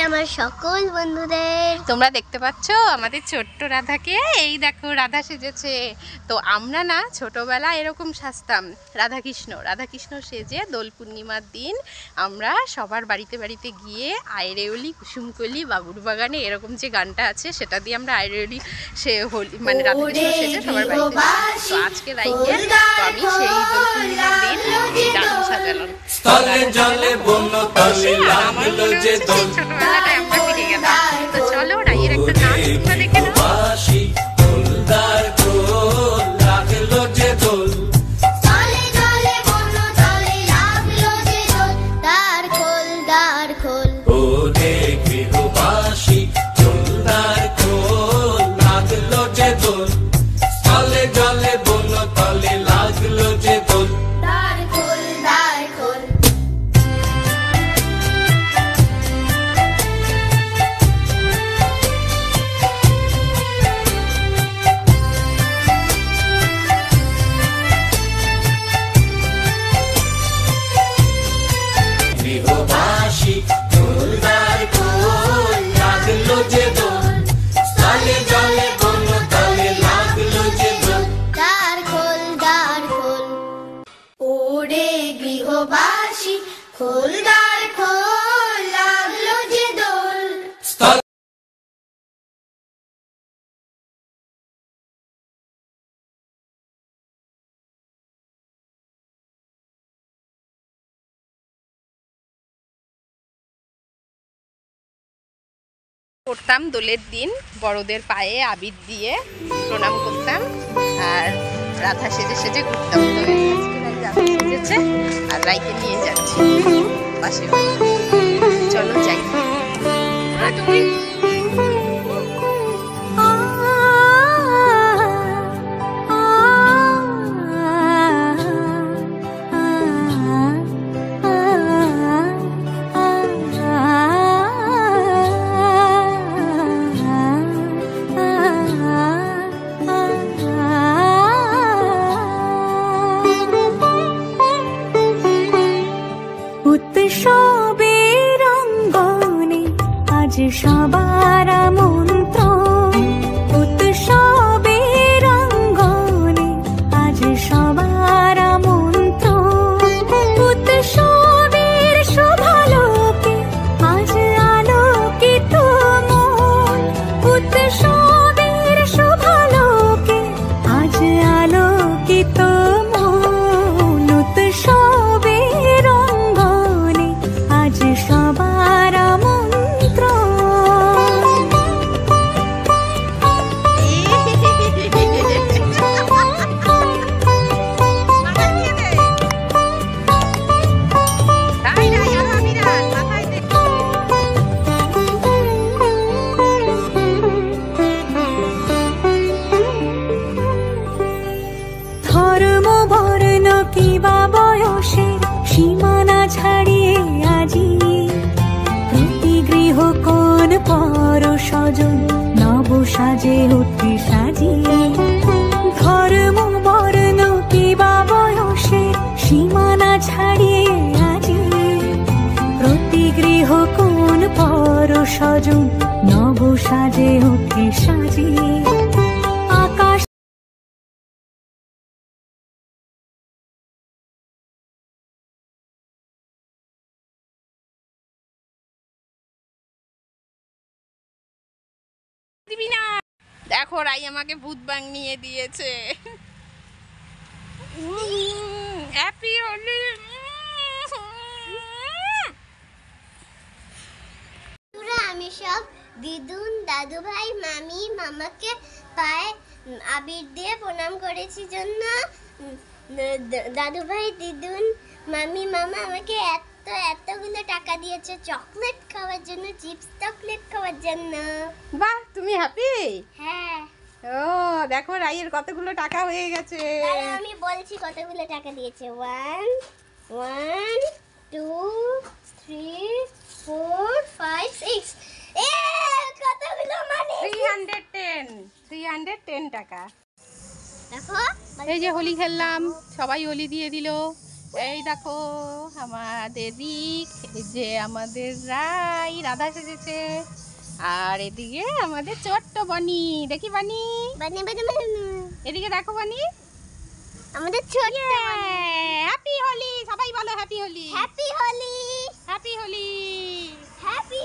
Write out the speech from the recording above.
আমার সকল বন্ধুদের তোমরা দেখতে পাচ্ছ আমাদের ছোট্ট রাধাকে। এই দেখো রাধা সেজেছে। তো আমরা না ছোটবেলা এরকম সাজতাম, রাধাকৃষ্ণ সেজে দোল পূর্ণিমার দিন আমরা সবার বাড়িতে বাড়িতে গিয়ে আইরেওলি কুসুমকলি বাবুর বাগানে এরকম যে গানটা আছে সেটা দিয়ে আমরা আইরেওলি সে হোলি মানে রাধাকৃষ্ণ সেজে সবার বাড়িতে। তো আজকে রাইকে তো আমি সেই দোল পূর্ণিমার দিন গান সাজালাম। ছোটবেলাটাই আমরা ফিরে গেলাম। তো চলো রাইয়ের একটা নাচ তোমরা দেখে নাও। করতাম দোলের দিন বড়দের পায়ে আবির দিয়ে প্রণাম করতাম আর রাধা সেজে সেজে ঘুরতাম। রাধা সেজেছে আর রাইকে নিয়ে যাচ্ছি পাশে। চলো যাই। সবার মন্ত্র উৎসবের রঙ্গনে আজ সবার মন্ত্র উৎসবের শোভালোকে আজ আলোকিত মন উৎসবের শোভালোকে আজ আলোকিত মন উৎসবের রঙ্গনে আজ সবার মন্ত্র। সীমানা ছাড়িয়ে আজি প্রতি গৃহ কোন পর স্বজন নব সাজে উঠে সাজিয়ে ধর্ম বর্ণ কিবা বয়সে সীমানা ছাড়িয়ে আজি প্রতি গৃহ কোন পর স্বজন নব সাজে উঠে সাজিয়ে আকাশ দিবি না। দেখো রাই আমাকে ভূত বাং নিয়ে দিয়েছে। হ্যাপি হোলি। আমি সব দিদুন দাদু ভাই মামি মামাকে পায়ে আবির দিয়ে প্রণাম করেছি জন্য দাদু ভাই দিদুন মামি মামা আমাকে এতগুলো টাকা দিয়েছে চকলেট খাওয়ার জন্য, চিপস চকলেট খাওয়ার জন্য। বাহ, তুমি হ্যাপি? হ্যাঁ। ও দেখো রাইয়ের কতগুলো টাকা হয়ে গেছে। আমি বলছি কতগুলো টাকা দিয়েছে। 1 1 2 3 4 5 6 কতগুলো মানে 310 10 টাকা। দেখো এই যে হোলি খেললাম, সবাই হোলি দিয়ে দিল। এই দেখো আমাদের রিক, এই যে আমাদের রাধা সেজেছে, আর এদিকে আমাদের ছোট্ট বানি। দেখি বানি, বানি বানি বানি এদিকে দেখো বানি। আমাদের ছোট হ্যাপি হোলি, সবাই বলো happy Holi. Happy Holi happy Holi. Happy